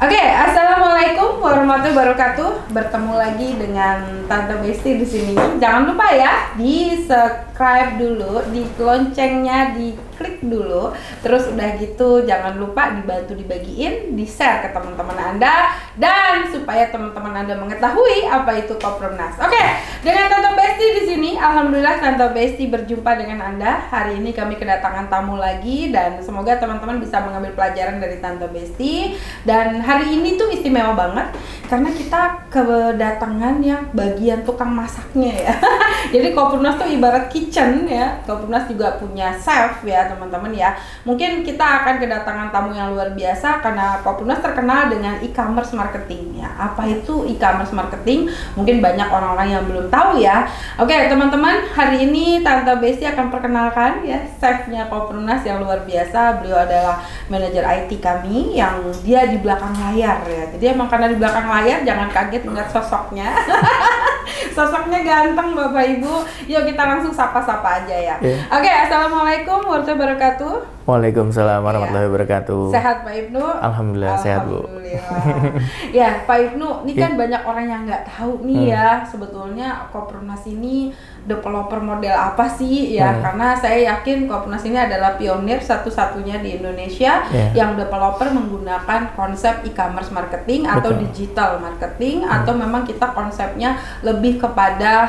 Oke, assalamualaikum warahmatullahi wabarakatuh. Bertemu lagi dengan Tante Besti di sini. Jangan lupa ya, di subscribe dulu, di loncengnya diklik dulu. Terus udah gitu, jangan lupa dibantu dibagiin, di share ke teman-teman Anda, dan supaya teman-teman Anda mengetahui apa itu Koperumnas. Oke, dengan Tante Besti di sini, alhamdulillah Tante Besti berjumpa dengan Anda. Hari ini kami kedatangan tamu lagi dan semoga teman-teman bisa mengambil pelajaran dari Tante Besti. Dan hari ini tuh istimewa banget karena kita kedatangan yang bagian tukang masaknya ya. Jadi Koperumnas tuh ibarat kitchen ya. Koperumnas juga punya chef ya teman-teman ya. Mungkin kita akan kedatangan tamu yang luar biasa karena Koperumnas terkenal dengan e-commerce marketing ya. Apa itu e-commerce marketing? Mungkin banyak orang-orang yang belum tahu ya. Oke teman-teman, hari ini Tante Besti akan perkenalkan ya chefnya Koperumnas yang luar biasa. Beliau adalah manajer IT kami yang dia di belakang layar ya. Jadi emang karena di belakang layar jangan kaget melihat sosoknya. Sosoknya ganteng Bapak Ibu. Yuk kita langsung sapa-sapa aja ya. Oke, assalamualaikum warahmatullahi wabarakatuh. Waalaikumsalam warahmatullahi wabarakatuh. Sehat Pak Ibnu? Alhamdulillah sehat Bu. Ya Pak Ibnu, ini kan banyak orang yang nggak tahu nih ya sebetulnya Koperumnas ini developer model apa sih ya, karena saya yakin Koperumnas ini adalah pionir satu-satunya di Indonesia yang developer menggunakan konsep e-commerce marketing atau digital marketing atau memang kita konsepnya lebih kepada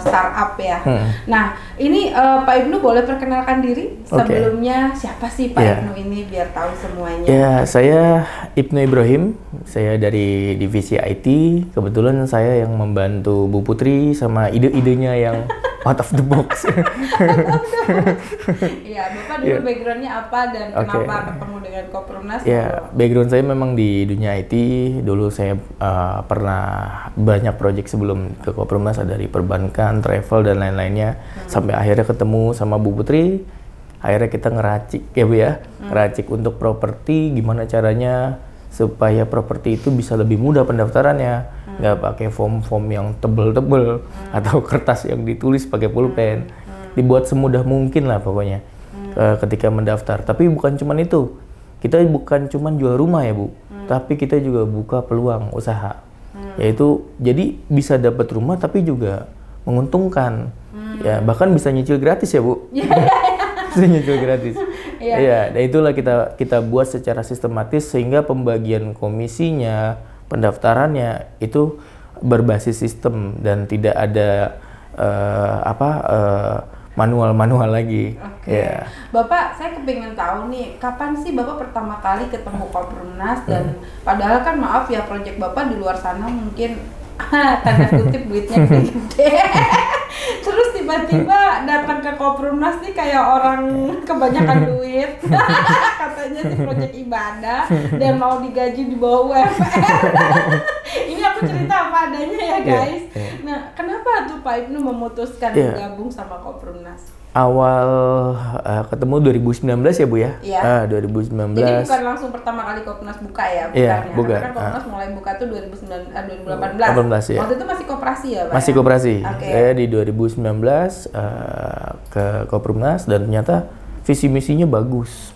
startup ya. Nah ini Pak Ibnu boleh perkenalkan diri sebelumnya siapa sih Pak Ibnu ini biar tahu semuanya. Ya, saya Ibnu Ibrahim, saya dari divisi IT. Kebetulan saya yang membantu Bu Putri sama ide-idenya yang out of the box. Iya, Bapak dulu backgroundnya apa dan kenapa ketemu dengan Koperumnas? Ya, background saya memang di dunia IT. Dulu saya pernah banyak project sebelum ke Koperumnas, dari perbankan, travel dan lain-lainnya. Sampai akhirnya ketemu sama Bu Putri. Akhirnya kita ngeracik ya Bu ya, ngeracik untuk properti, gimana caranya supaya properti itu bisa lebih mudah pendaftarannya, nggak pakai form-form yang tebel-tebel atau kertas yang ditulis pakai pulpen, dibuat semudah mungkin lah pokoknya ketika mendaftar. Tapi bukan cuman itu, kita bukan cuman jual rumah ya Bu, tapi kita juga buka peluang usaha, yaitu jadi bisa dapat rumah tapi juga menguntungkan, ya bahkan bisa nyicil gratis ya Bu. Bisa nyicil gratis. Iya, dan itulah kita buat secara sistematis sehingga pembagian komisinya, pendaftarannya itu berbasis sistem dan tidak ada manual-manual lagi. Ya. Bapak, saya kepingin tahu nih, kapan sih Bapak pertama kali ketemu Koperumnas dan padahal kan maaf ya, proyek Bapak di luar sana mungkin tanda kutip duitnya gede. Terus tiba-tiba datang ke Koperumnas nih kayak orang kebanyakan duit. Katanya sih proyek ibadah dan mau digaji di bawah UMR. Ini aku cerita apa adanya ya guys. Nah, kenapa tuh Pak Ibnu memutuskan bergabung sama Koperumnas? Awal ketemu 2019 ya Bu ya? Iya. 2019. Jadi bukan langsung pertama kali Koperumnas buka ya? Iya, bukan. Karena kan Koperumnas mulai buka tuh 2018. 18 ya. Waktu itu masih koperasi ya Pak? Masih koperasi. Saya di 2019 ke Koperumnas dan ternyata visi misinya bagus.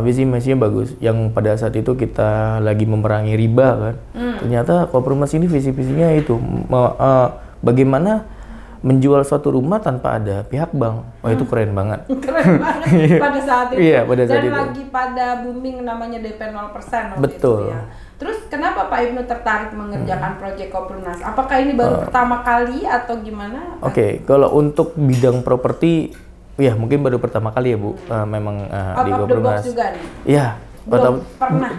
Visi misinya bagus. Yang pada saat itu kita lagi memerangi riba kan. Ternyata Koperumnas ini visi misinya itu bagaimana menjual suatu rumah tanpa ada pihak bank. Wah itu keren banget. Keren banget pada saat itu. Iya, pada saat dan itu. Lagi pada booming namanya DP 0% waktu Betul. itu ya. Terus kenapa Pak Ibnu tertarik mengerjakan proyek Koperumnas? Apakah ini baru pertama kali atau gimana? Oke, kalau untuk bidang properti ya mungkin baru pertama kali ya Bu. Memang di Koperumnas. Juga nih? Iya.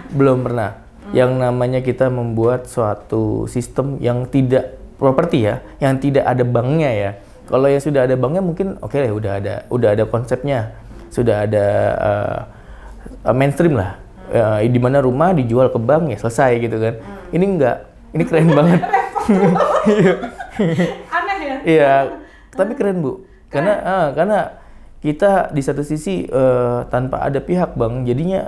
Belum pernah. Yang namanya kita membuat suatu sistem yang tidak properti ya, yang tidak ada banknya ya. Kalau yang sudah ada banknya mungkin ya udah ada konsepnya, sudah ada mainstream lah. Di mana rumah dijual ke bank ya selesai gitu kan. Ini enggak, ini keren banget. Aneh ya? Iya, tapi keren Bu. Karena kita di satu sisi tanpa ada pihak bank, jadinya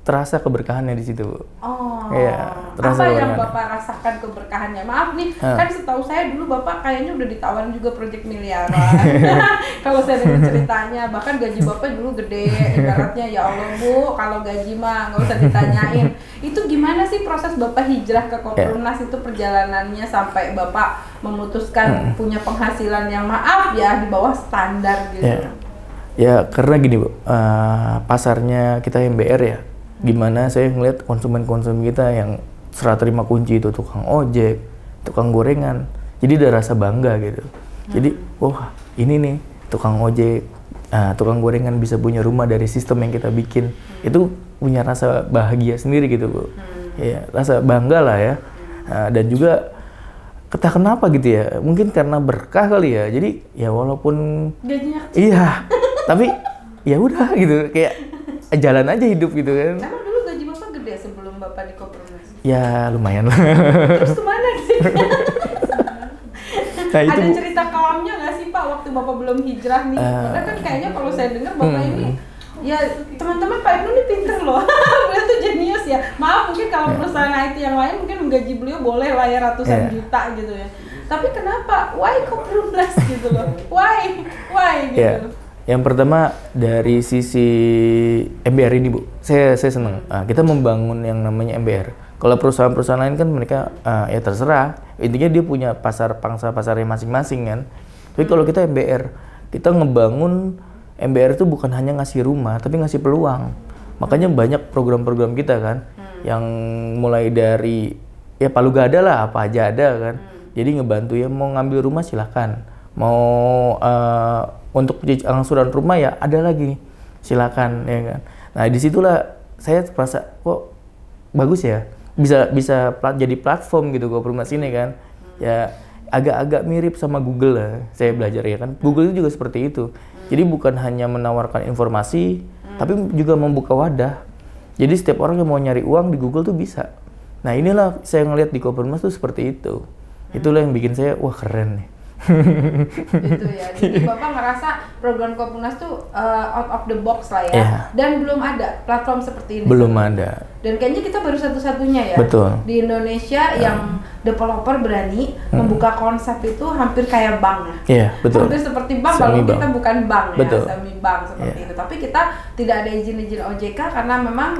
terasa keberkahannya di situ. Oh, Iya, terasa apa yang keberkahannya. Bapak rasakan keberkahannya? Maaf nih, kan setahu saya dulu Bapak kayaknya udah ditawarin juga proyek miliaran. Kalau saya dengar ceritanya, bahkan gaji Bapak dulu gede, ibaratnya ya Allah Bu, kalau gaji mah nggak usah ditanyain. Itu gimana sih proses Bapak hijrah ke Koperumnas itu perjalanannya sampai Bapak memutuskan punya penghasilan yang maaf ya di bawah standar gitu? Ya karena gini Bu, pasarnya kita MBR ya. Gimana saya ngeliat konsumen-konsumen kita yang serah terima kunci itu tukang ojek, tukang gorengan, jadi ada rasa bangga gitu. Jadi, wah ini nih tukang ojek, tukang gorengan bisa punya rumah dari sistem yang kita bikin, itu punya rasa bahagia sendiri gitu Bu. Ya rasa bangga lah ya. Dan juga entah kenapa gitu ya, mungkin karena berkah kali ya. Jadi ya walaupun gajinya kecil. iya, tapi ya udah gitu kayak jalan aja hidup gitu kan. Emang dulu gaji Bapak gede sebelum Bapak di Koperumnas? Ya lumayan lah. Terus kemana sih? Nah, itu Ada Bu. cerita kelamnya nggak sih Pak waktu Bapak belum hijrah nih? Karena kan kayaknya kalau saya dengar Bapak ini, ya teman-teman Pak Ibnu ini pinter loh. Beliau tuh jenius ya. Maaf mungkin kalau perusahaan IT yang lain mungkin menggaji beliau boleh lah ya ratusan juta gitu ya. Tapi kenapa? Why Koperumnas gitu loh? Why gitu? Ya. Yang pertama dari sisi MBR ini Bu, saya senang. Kita membangun yang namanya MBR. Kalau perusahaan-perusahaan lain kan mereka ya terserah. Intinya dia punya pasar pangsa pasarnya masing-masing kan. Tapi kalau kita MBR, kita ngebangun MBR itu bukan hanya ngasih rumah, tapi ngasih peluang. Makanya banyak program-program kita kan, yang mulai dari ya palu gada lah, apa aja ada kan. Jadi ngebantu ya mau ngambil rumah silakan. Mau untuk angsuran rumah ya ada lagi, silakan ya kan. Nah disitulah saya merasa kok bagus ya, bisa jadi platform gitu Koperumnas ini kan. Ya agak-agak mirip sama Google lah, saya belajar ya kan. Google itu juga seperti itu. Jadi bukan hanya menawarkan informasi, tapi juga membuka wadah. Jadi setiap orang yang mau nyari uang di Google tuh bisa. Nah inilah saya ngelihat di Koperumnas tuh seperti itu. Itulah yang bikin saya wah keren nih. Gitu ya. Jadi Bapak ngerasa program Koperumnas tuh out of the box lah ya. Dan belum ada platform seperti ini. Belum ada. Dan kayaknya kita baru satu-satunya ya. Betul. Di Indonesia yang developer berani membuka konsep itu hampir kayak bank ya. Iya, betul. Hampir seperti bank Semi kalau bank. kita bukan bank Betul. ya, semi bank seperti itu. Tapi kita tidak ada izin-izin OJK karena memang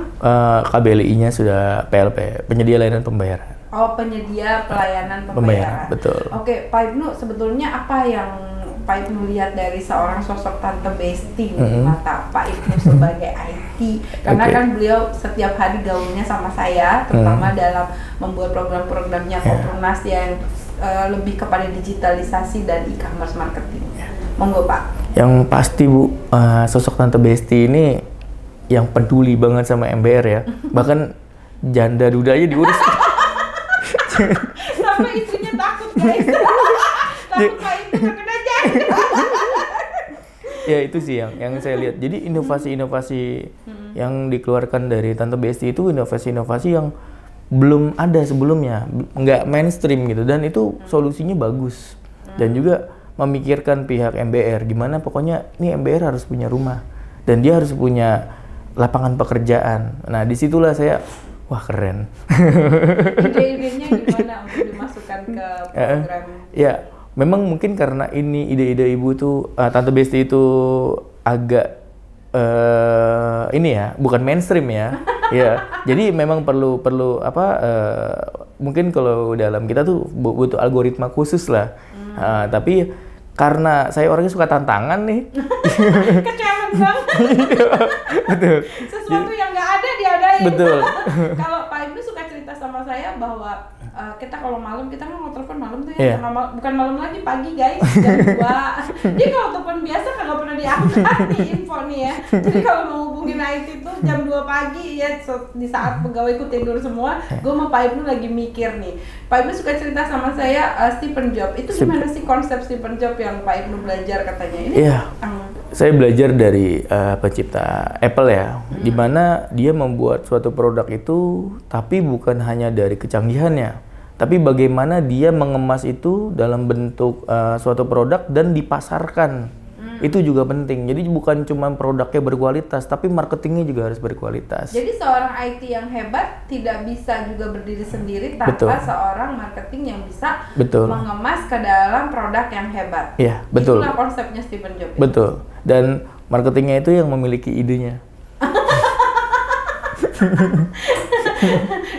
KBLI-nya sudah PLP, penyedia layanan pembayaran. penyedia pelayanan pembayaran. Betul. Oke, Pak Ibnu, sebetulnya apa yang Pak Ibnu lihat dari seorang sosok Tante Besti di mata Pak Ibnu sebagai IT? Karena kan beliau setiap hari gaulnya sama saya, terutama dalam membuat program-programnya Koperumnas yang lebih kepada digitalisasi dan e-commerce marketing. Monggo Pak. Yang pasti Bu, sosok Tante Besti ini yang peduli banget sama MBR ya. Bahkan janda duda aja diurus. Sampai istrinya takut guys. Takut Pak Ibnu terkena janda. Ya itu sih yang saya lihat. Jadi inovasi-inovasi yang dikeluarkan dari Tante Besti itu inovasi-inovasi yang belum ada sebelumnya, nggak mainstream gitu, dan itu solusinya bagus. Dan juga memikirkan pihak MBR, gimana pokoknya nih MBR harus punya rumah dan dia harus punya lapangan pekerjaan. Nah disitulah saya wah keren. Ide-idenya gimana untuk dimasukkan ke program? Ya memang mungkin karena ini ide-ide ibu tuh Tante Besti itu agak ini ya bukan mainstream ya. Ya jadi memang perlu mungkin kalau dalam kita tuh butuh algoritma khusus lah. Tapi karena saya orangnya suka tantangan nih. Kecewa banget. Betul. Sesuatu yang nggak ada diadain. Betul. Kalau Pak Ibnu suka cerita sama saya bahwa kita kalau malam kita kan mau telepon malam tuh ya, bukan malam lagi pagi guys jam 2. Dia kalau telepon biasa kagak pernah diangkat nih info nih ya. Jadi kalau mau hubungin IT tuh jam 2 pagi ya di saat pegawaiku tidur semua, gue sama Pak Ibnu lagi mikir nih. Pak Ibnu suka cerita sama saya Stephen Jobs. Itu gimana sih konsep Stephen Jobs yang Pak Ibnu belajar katanya ini? Iya. Saya belajar dari pencipta Apple ya, di mana dia membuat suatu produk itu, tapi bukan hanya dari kecanggihannya, tapi bagaimana dia mengemas itu dalam bentuk suatu produk dan dipasarkan. Itu juga penting. Jadi bukan cuma produknya berkualitas, tapi marketingnya juga harus berkualitas. Jadi seorang IT yang hebat tidak bisa juga berdiri sendiri tanpa seorang marketing yang bisa mengemas ke dalam produk yang hebat. Iya, betul. Itulah konsepnya Stephen Jobs. Betul. Dan marketingnya itu yang memiliki idenya.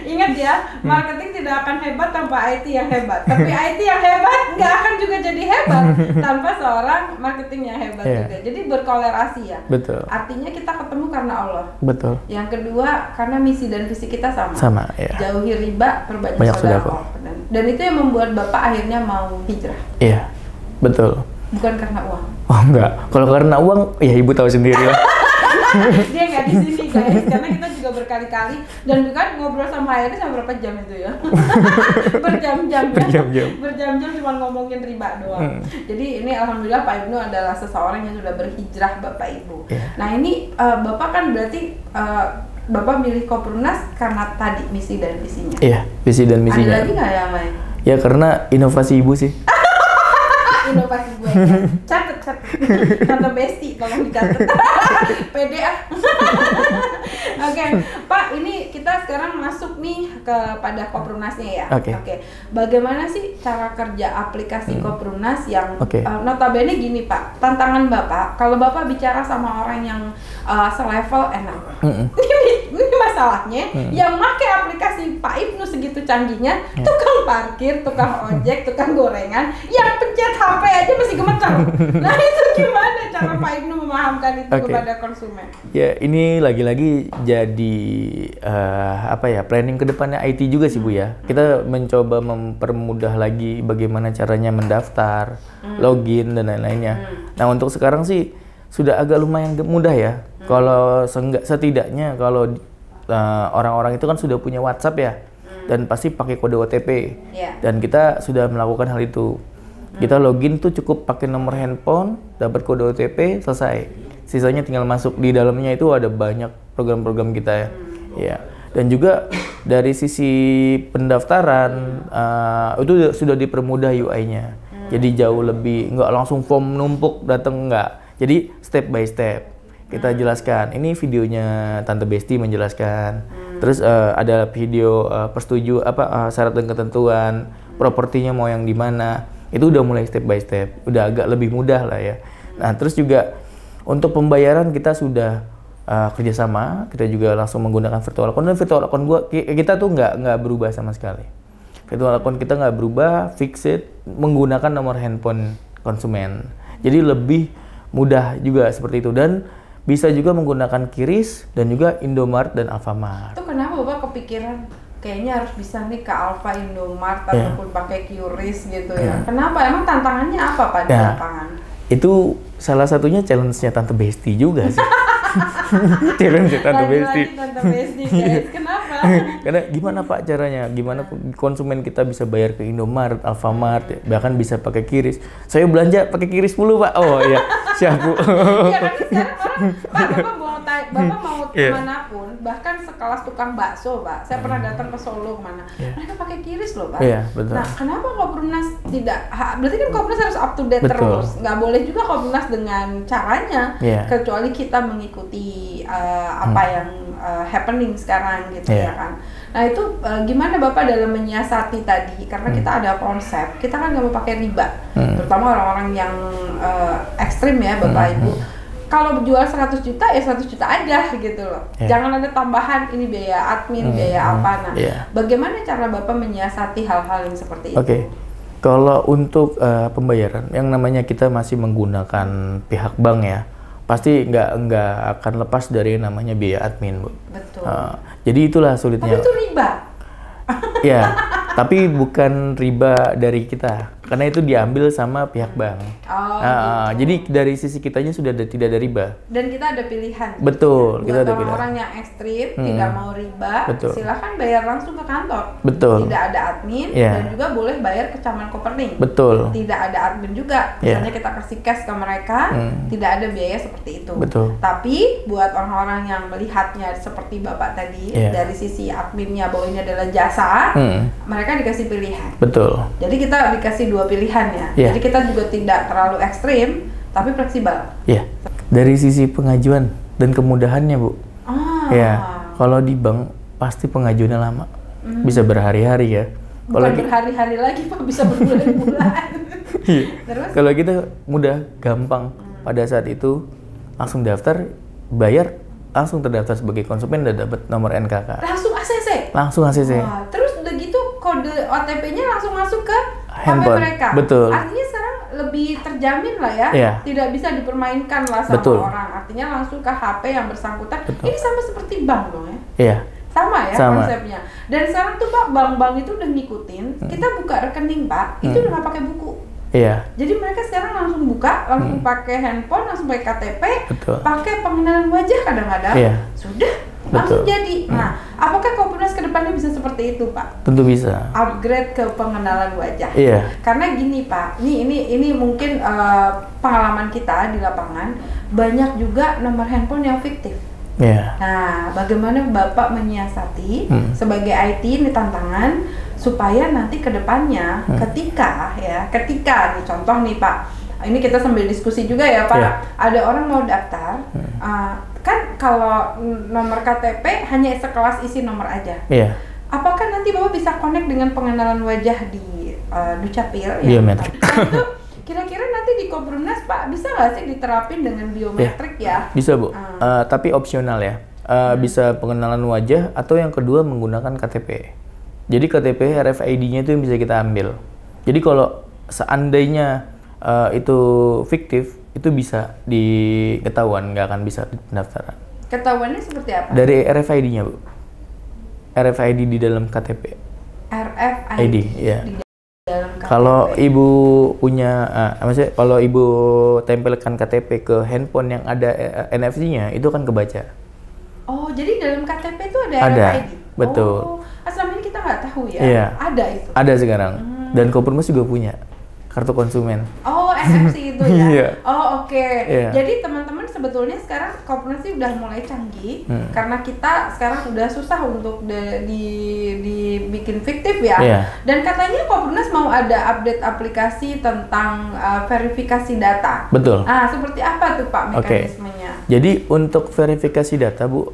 Ingat ya, marketing tidak akan hebat tanpa IT yang hebat. Tapi IT yang hebat nggak akan juga jadi hebat tanpa seorang marketing yang hebat juga. Jadi berkolerasi ya. Betul. Artinya kita ketemu karena Allah. Betul. Yang kedua, karena misi dan visi kita sama. Sama, ya. Jauhi riba, perbanyak sedekah. Dan itu yang membuat Bapak akhirnya mau hijrah. Iya, betul. Bukan karena uang. Oh enggak, kalau karena uang, ya ibu tahu sendiri lah. Dia nggak di sini guys, karena kita juga berkali-kali dan juga ngobrol sama Iris sama berapa jam itu ya. Berjam-jam cuma ngomongin riba doang. Jadi ini alhamdulillah Pak Ibnu adalah seseorang yang sudah berhijrah Bapak Ibu. Nah ini Bapak kan berarti Bapak milih Koprunas karena tadi misi dan visinya. Iya, visi dan misinya. Ada lagi nggak yang lain? Ya karena inovasi ibu sih. Inovasi gue ya. Catet Tante Besti tolong dicatat. Pede ah. Oke, Pak, ini kita sekarang masuk nih kepada Koprunasnya ya. Oke. Bagaimana sih cara kerja aplikasi Koprunas yang notabene gini Pak, tantangan Bapak kalau Bapak bicara sama orang yang selevel enak. Ini masalahnya yang pakai aplikasi Pak Ibnu segitu canggihnya, tukang parkir, tukang ojek, tukang gorengan, yang pencet HP aja masih gemeter. Nah itu gimana cara Pak Ibnu memahamkan itu kepada konsumen? Ya ini lagi-lagi jadi planning ke depannya IT juga sih Bu ya. Kita mencoba mempermudah lagi bagaimana caranya mendaftar, login dan lain-lainnya. Nah untuk sekarang sih sudah agak lumayan mudah ya. Kalau setidaknya kalau orang-orang itu kan sudah punya WhatsApp ya, dan pasti pakai kode OTP. Dan kita sudah melakukan hal itu. Kita login tuh cukup pakai nomor handphone, dapat kode OTP, selesai. Sisanya tinggal masuk. Di dalamnya itu ada banyak program-program kita ya. Ya. Dan juga dari sisi pendaftaran itu sudah dipermudah UI-nya. Jadi jauh lebih nggak langsung form numpuk datang nggak. Jadi step by step kita jelaskan. Ini videonya Tante Besti menjelaskan. Terus ada video syarat dan ketentuan, propertinya mau yang di mana. Itu udah mulai step by step, udah agak lebih mudah lah ya. Nah terus juga untuk pembayaran kita sudah kerjasama, kita juga langsung menggunakan virtual account. Dan virtual account kita tuh nggak berubah sama sekali. Virtual account kita nggak berubah, fixed, menggunakan nomor handphone konsumen. Jadi lebih mudah juga seperti itu, dan bisa juga menggunakan QRIS dan juga Indomart dan Alfamart. Itu kenapa Bapak kepikiran kayaknya harus bisa nih ke Alfa, Indomart ataupun pakai QRIS gitu ya? Kenapa? Emang tantangannya apa Pak di lapangan? Itu salah satunya challenge-nya Tante Besti juga sih. Challenge-nya Tante Besti. Tante Besti guys. Kenapa? Karena gimana Pak caranya? Gimana konsumen kita bisa bayar ke Indomart, Alfamart, bahkan bisa pakai QRIS. Saya belanja pakai QRIS dulu Pak. Oh iya, siap Bu. Iya kan sekarang orang, Pak Bapak mau kemanapun, bahkan sekelas tukang bakso Pak. Saya pernah datang ke Solo kemana, mereka pakai QRIS loh Pak. Betul. Nah kenapa Koprunas tidak? Berarti kan Koprunas harus up to date terus. Nggak boleh juga Koprunas dengan caranya, kecuali kita mengikuti apa yang happening sekarang gitu ya kan. Nah itu gimana Bapak dalam menyiasati tadi, karena kita ada konsep, kita kan nggak mau pakai riba, terutama orang-orang yang ekstrim ya Bapak Ibu. Kalau jual 100 juta ya 100 juta aja gitu loh. Jangan ada tambahan ini biaya admin, biaya apa. Nah, bagaimana cara Bapak menyiasati hal-hal yang seperti itu? Kalau untuk pembayaran yang namanya kita masih menggunakan pihak bank ya, pasti nggak akan lepas dari yang namanya biaya admin, Bu. Betul. Jadi itulah sulitnya. Tapi itu riba. Ya, tapi bukan riba dari kita, karena itu diambil sama pihak bank. Gitu. Jadi dari sisi kitanya sudah tidak ada riba. Dan kita ada pilihan. Betul, kita ada pilihan. Orang yang ekstrim tidak mau riba, silahkan bayar langsung ke kantor. Betul. Tidak ada admin dan juga boleh bayar ke Caman Kopernik. Betul. Tidak ada admin juga. Misalnya kita kasih cash ke mereka, tidak ada biaya seperti itu. Betul. Tapi buat orang-orang yang melihatnya seperti Bapak tadi, dari sisi adminnya bahwa ini adalah jasa, mereka dikasih pilihan. Betul. Jadi kita dikasih dua pilihan ya. Jadi kita juga tidak terlalu ekstrim, tapi fleksibel. Iya. Dari sisi pengajuan dan kemudahannya, Bu. Ya, kalau di bank pasti pengajuannya lama. Bisa berhari-hari ya. Bukan berhari-hari lagi, Pak, bisa berbulan-bulan. Iya. Terus? Kalau kita mudah, gampang. Pada saat itu langsung daftar, bayar, langsung terdaftar sebagai konsumen dan dapat nomor NKK. Langsung ACC? Langsung ACC. Wah, terus udah gitu kode OTP-nya langsung masuk ke handphone. HP mereka. Betul. Artinya sekarang lebih terjamin lah ya. Iya. Tidak bisa dipermainkan lah sama Betul. orang. Artinya langsung ke HP yang bersangkutan. Betul. Ini sama seperti bank dong ya? Iya. Sama ya Sama. konsepnya. Dan sekarang tuh Pak, bank-bank itu udah ngikutin. Kita buka rekening Pak, itu udah nggak pakai buku. Iya. Jadi mereka sekarang langsung buka, langsung pakai handphone, langsung pakai KTP, Betul. pakai pengenalan wajah kadang-kadang. Iya. Sudah, langsung Betul. jadi. Nah, apakah Kopimnas ke depannya bisa seperti itu, Pak? Tentu bisa. Upgrade ke pengenalan wajah. Iya. Karena gini, Pak. Ini mungkin pengalaman kita di lapangan, banyak juga nomor handphone yang fiktif. Iya. Nah, bagaimana Bapak menyiasati sebagai IT ini tantangan supaya nanti ke depannya ketika nih contoh nih Pak, ini kita sambil diskusi juga ya Pak, Iya. ada orang mau daftar, kan kalau nomor KTP hanya sekelas isi nomor aja. Iya. Apakah nanti Bapak bisa connect dengan pengenalan wajah di Dukcapil? Biometrik. Nah, itu kira-kira nanti di Kopimnas Pak bisa nggak sih diterapin dengan biometrik ya? Bisa, Bu. Tapi opsional ya. Bisa pengenalan wajah atau yang kedua menggunakan KTP. Jadi KTP RFID-nya itu yang bisa kita ambil. Jadi kalau seandainya itu fiktif, itu bisa diketahuan, nggak akan bisa pendaftaran. Ketahuannya seperti apa? Dari RFID-nya, Bu. RFID di dalam KTP. RFID ya. di dalam KTP. Kalau ibu punya, maksudnya kalau ibu tempelkan KTP ke handphone yang ada NFC-nya, itu kan kebaca. Oh, jadi dalam KTP itu ada Ada, RFID? betul. Oh, selama ini kita nggak tahu ya? Iya. Ada itu? Ada sekarang. Dan Kopimnas juga punya kartu konsumen. Oh, NFC itu ya? Iya. Oh, oke. Iya. Jadi teman-teman sebetulnya sekarang Kopimnas sih udah mulai canggih karena kita sekarang udah susah untuk dibikin fiktif ya. Iya. Dan katanya Kopimnas mau ada update aplikasi tentang verifikasi data. Betul. Ah, seperti apa tuh Pak mekanismenya? Jadi untuk verifikasi data, Bu,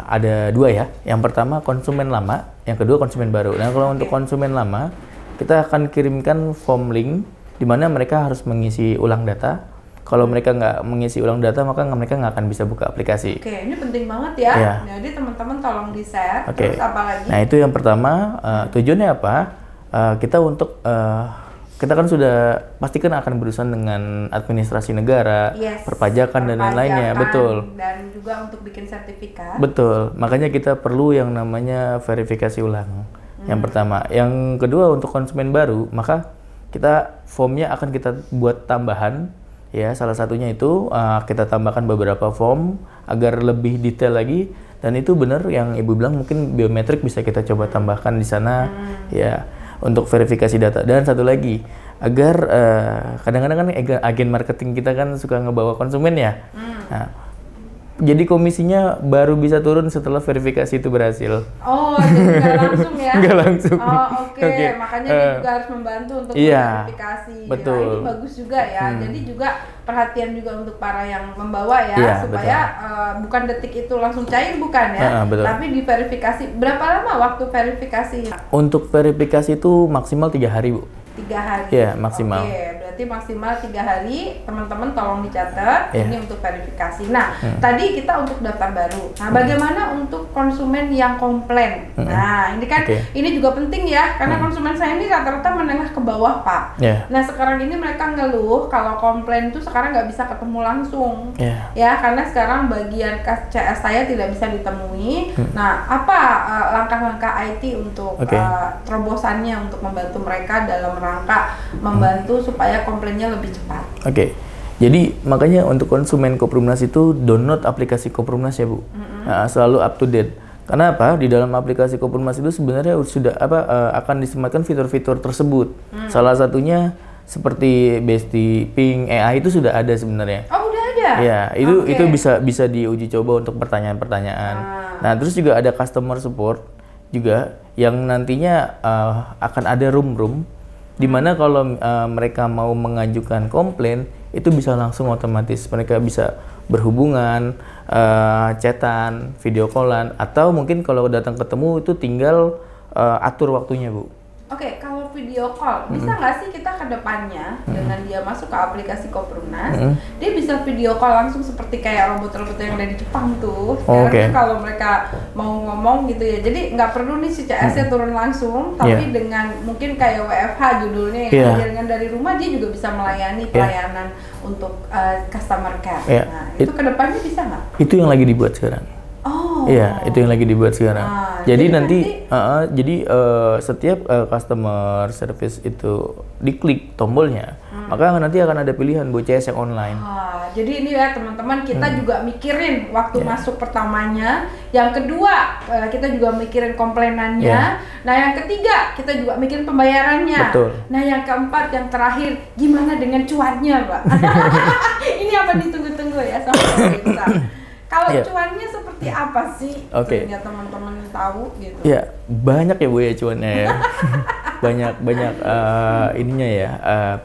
ada dua ya. Yang pertama konsumen lama, yang kedua konsumen baru. Nah, kalau untuk konsumen lama, kita akan kirimkan form link di mana mereka harus mengisi ulang data. Kalau mereka nggak mengisi ulang data, maka mereka nggak akan bisa buka aplikasi. Oke, ini penting banget ya. Iya. Jadi teman-teman tolong di-share. Oke. Terus apa lagi? Nah, itu yang pertama. Tujuannya apa? Kita untuk kita kan sudah pastikan akan berurusan dengan administrasi negara, Yes, perpajakan dan lain-lainnya, betul. Dan juga untuk bikin sertifikat. Betul. Makanya kita perlu yang namanya verifikasi ulang. Yang pertama, yang kedua untuk konsumen baru, maka kita formnya akan kita buat tambahan. Ya, salah satunya itu kita tambahkan beberapa form agar lebih detail lagi. Dan itu benar yang Ibu bilang, mungkin biometrik bisa kita coba tambahkan di sana. Ya, untuk verifikasi data. Dan satu lagi, agar kadang-kadang kan agen marketing kita kan suka ngebawa konsumen ya. Nah, jadi komisinya baru bisa turun setelah verifikasi itu berhasil. Oh, jadi nggak langsung ya? Nggak langsung. Oh, oke. Oke. Makanya dia juga harus membantu untuk Iya, verifikasi. betul. Nah, ini bagus juga ya. Jadi juga perhatian juga untuk para yang membawa ya, Iya, supaya bukan detik itu langsung cair, bukan ya? Betul. Tapi diverifikasi. Berapa lama waktu verifikasi? Untuk verifikasi itu maksimal 3 hari, Bu. 3 hari. Iya, maksimal. Oke, berarti maksimal 3 hari. Teman-teman tolong dicatat. Iya. Ini untuk verifikasi. Nah, tadi kita untuk daftar baru. Nah, bagaimana untuk konsumen yang komplain? Nah, ini kan ini juga penting ya, karena konsumen saya ini rata-rata menengah ke bawah, Pak. Iya. Nah, sekarang ini mereka ngeluh kalau komplain itu sekarang nggak bisa ketemu langsung. Iya. Ya, karena sekarang bagian CS saya tidak bisa ditemui. Nah, apa langkah-langkah IT untuk terobosannya untuk membantu mereka dalam rangka membantu supaya komplainnya lebih cepat? Oke. Jadi makanya untuk konsumen Kopimnas itu download aplikasi Kopimnas ya, Bu. Nah, selalu up to date. Karena apa? Di dalam aplikasi Kopimnas itu sebenarnya sudah akan disematkan fitur-fitur tersebut. Salah satunya seperti Besti, Ping, AI itu sudah ada sebenarnya. Oh, udah ada? Ya, itu bisa diuji coba untuk pertanyaan-pertanyaan. Nah, terus juga ada customer support juga yang nantinya akan ada room di mana kalau mereka mau mengajukan komplain itu bisa langsung otomatis mereka bisa berhubungan, chatan, video callan, atau mungkin kalau datang ketemu itu tinggal atur waktunya, Bu. Oke, kalau video call, bisa nggak sih kita ke depannya dengan dia masuk ke aplikasi Koperumnas, dia bisa video call langsung seperti kayak robot-robot yang ada di Jepang tuh. Sekarang tuh kalau mereka mau ngomong gitu ya, jadi nggak perlu nih si CS-nya turun langsung, tapi dengan mungkin kayak WFH judulnya yang dengan dari rumah dia juga bisa melayani pelayanan untuk customer care. Nah, itu ke depannya bisa nggak? Itu yang lagi dibuat sekarang. Iya, itu yang lagi dibuat sekarang. Jadi nanti setiap customer service itu diklik tombolnya, maka nanti akan ada pilihan buat CS yang online. Jadi ini ya teman-teman, kita juga mikirin waktu masuk pertamanya, yang kedua kita juga mikirin komplainannya, nah yang ketiga kita juga mikirin pembayarannya. Betul. Nah yang keempat, yang terakhir, gimana dengan cuannya, Pak? Ini apa ditunggu-tunggu ya sama pemirsa. Kalau cuannya seperti apa sih? Sehingga teman-teman tahu gitu. Ya, banyak ya Bu ya cuannya ya. banyak ininya ya,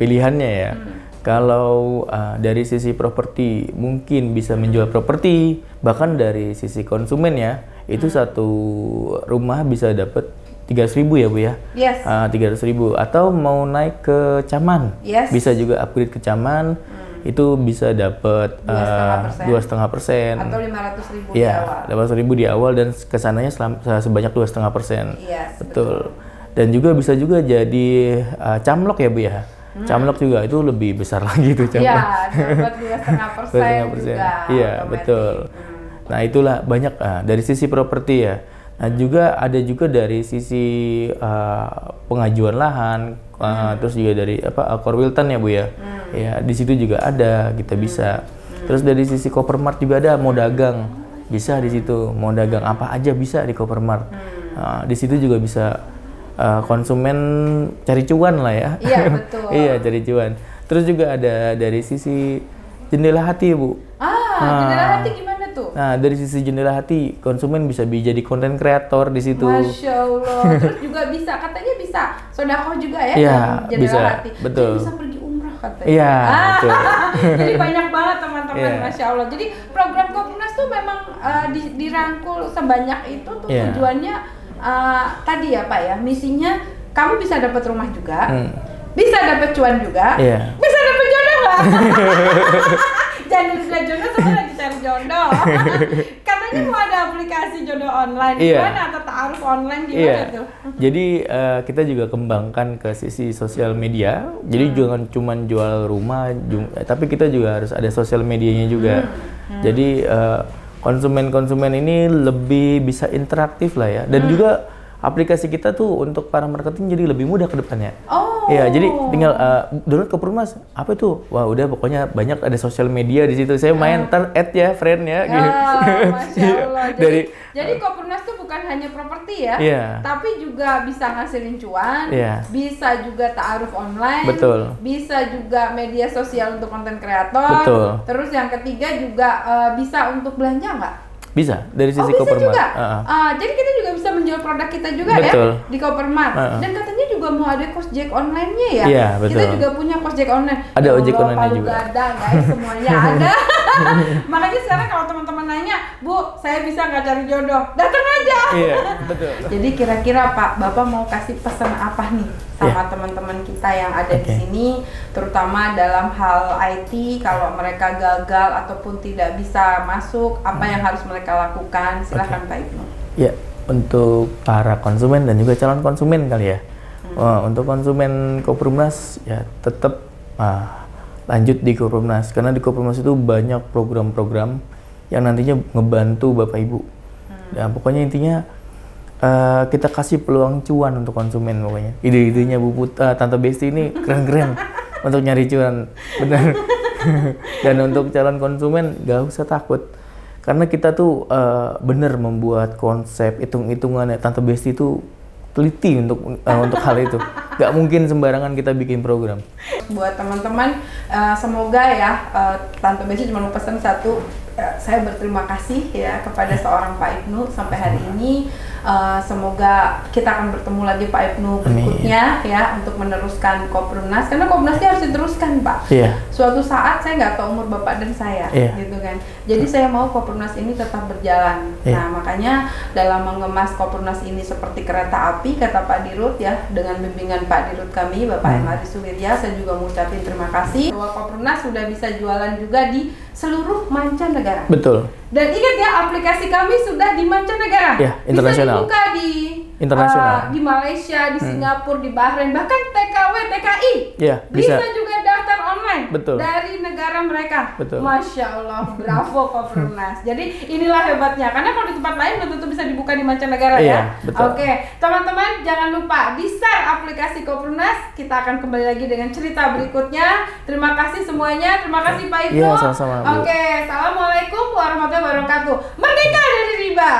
pilihannya ya. Kalau dari sisi properti mungkin bisa menjual properti, bahkan dari sisi konsumen ya, itu satu rumah bisa dapat 300.000 ya Bu ya. 300.000, atau mau naik ke Caman, bisa juga upgrade ke Caman. Itu bisa dapat 2,5% atau 500.000 di awal. 500.000 di awal dan kesananya sebanyak 2,5%. Betul. Dan juga bisa juga jadi camlok ya Bu ya. Camlok juga itu lebih besar lagi tuh camlok. Iya, dapat 2,5% juga. Iya, betul. Nah, itulah banyak dari sisi properti ya. Nah, ada juga dari sisi pengajuan lahan, terus juga dari Korwiltan ya Bu ya. Ya, di situ juga ada, kita bisa. Terus dari sisi Kopermart juga ada, mau dagang bisa di situ, mau dagang apa aja bisa di Kopermart. Di situ juga bisa konsumen cari cuan lah ya. Iya, betul. Iya, cari cuan. Terus juga ada dari sisi jendela hati Bu. Jendela hati gimana tuh? Nah, dari sisi jendela hati, konsumen bisa jadi konten kreator di situ. Masya Allah. Terus juga bisa, katanya bisa sodakoh juga ya? Iya, jendela hati. Betul. Jadi bisa pergi umrah katanya. Iya, betul. Jadi banyak banget teman-teman, Masya Allah. Jadi program Koperumnas tuh memang dirangkul sebanyak itu tuh tujuannya tadi ya Pak ya, misinya kamu bisa dapat rumah juga, bisa dapat cuan juga, bisa dapat jodoh lah. Jangan udah jodoh tapi lagi cari jodoh. Katanya mau ada aplikasi jodoh online, gimana atau ta'aruf online gimana tuh? Jadi kita juga kembangkan ke sisi sosial media. Jadi jangan cuma jual rumah, tapi kita juga harus ada sosial medianya juga. Jadi konsumen-konsumen ini lebih bisa interaktif lah ya. Dan juga aplikasi kita tuh untuk para marketing jadi lebih mudah ke depannya. Iya, jadi tinggal download Koperumnas. Apa itu? Wah, udah pokoknya banyak ada sosial media di situ. Saya main add ya, friend ya. Gitu. Masya Allah. Jadi Koperumnas tuh bukan hanya properti ya, tapi juga bisa ngasilin cuan, bisa juga ta'aruf online, bisa juga media sosial untuk konten kreator. Terus yang ketiga juga bisa untuk belanja nggak? Bisa, dari sisi bisa Kopermart. Juga? Jadi kita juga bisa menjual produk kita juga ya di Kopermart. Dan katanya juga mau ada Kosjek online-nya ya? Iya, betul. Kita juga punya Kosjek online. Ada ojek online-nya juga. Ada guys, semuanya ada. Makanya sekarang kalau teman-teman nanya, Bu, saya bisa nggak cari jodoh? Datang aja. Iya, betul. Jadi kira-kira Pak, Bapak mau kasih pesan apa nih sama teman-teman kita yang ada di sini, terutama dalam hal IT, kalau mereka gagal ataupun tidak bisa masuk, apa yang harus mereka lakukan? Silahkan Pak Ibnu. Ya, untuk para konsumen dan juga calon konsumen kali ya. Untuk konsumen Koperumnas ya tetap lanjut di Koperumnas, karena di Koperumnas itu banyak program-program yang nantinya ngebantu Bapak Ibu. Ya, pokoknya intinya kita kasih peluang cuan untuk konsumen pokoknya. Ide-idenya Bu Tante Besti ini keren-keren untuk nyari cuan, benar. Dan untuk calon konsumen gak usah takut, karena kita tuh bener membuat konsep hitung-hitungannya. Tante Besti itu teliti untuk hal itu. Gak mungkin sembarangan kita bikin program. Buat teman-teman, semoga ya Tante Besti cuma mau pesan satu, saya berterima kasih ya kepada seorang Pak Ibnu sampai hari ini. Semoga kita akan bertemu lagi Pak Ibnu berikutnya ya untuk meneruskan Koprumnas, karena Koprumnasnya harus diteruskan Pak. Suatu saat saya nggak tahu umur Bapak dan saya gitu kan. Jadi saya mau Koprumnas ini tetap berjalan. Nah makanya dalam mengemas Koprumnas ini seperti kereta api kata Pak Dirut ya, dengan bimbingan Pak Dirut kami Bapak Emari Suwirya, saya juga mengucapkan terima kasih bahwa Koprumnas sudah bisa jualan juga di seluruh mancanegara. Betul. Dan ingat ya, aplikasi kami sudah di mancanegara. Ya, internasional. Bisa dibuka di internasional, di Malaysia, di Singapura, di Bahrain, bahkan TKW, TKI. Ya, bisa juga daftar online. Betul. Dari negara mereka. Betul. Masya Allah, bravo Koprumnas. Jadi inilah hebatnya, karena kalau di tempat lain belum tentu bisa dibuka di mancanegara ya. Oke, teman-teman jangan lupa di share aplikasi Koprumnas. Kita akan kembali lagi dengan cerita berikutnya. Terima kasih semuanya, terima kasih Pak Ibnu. Iya, sama-sama, Bu. Oke, assalamualaikum warahmatullahi wabarakatuh. Merdeka dari riba.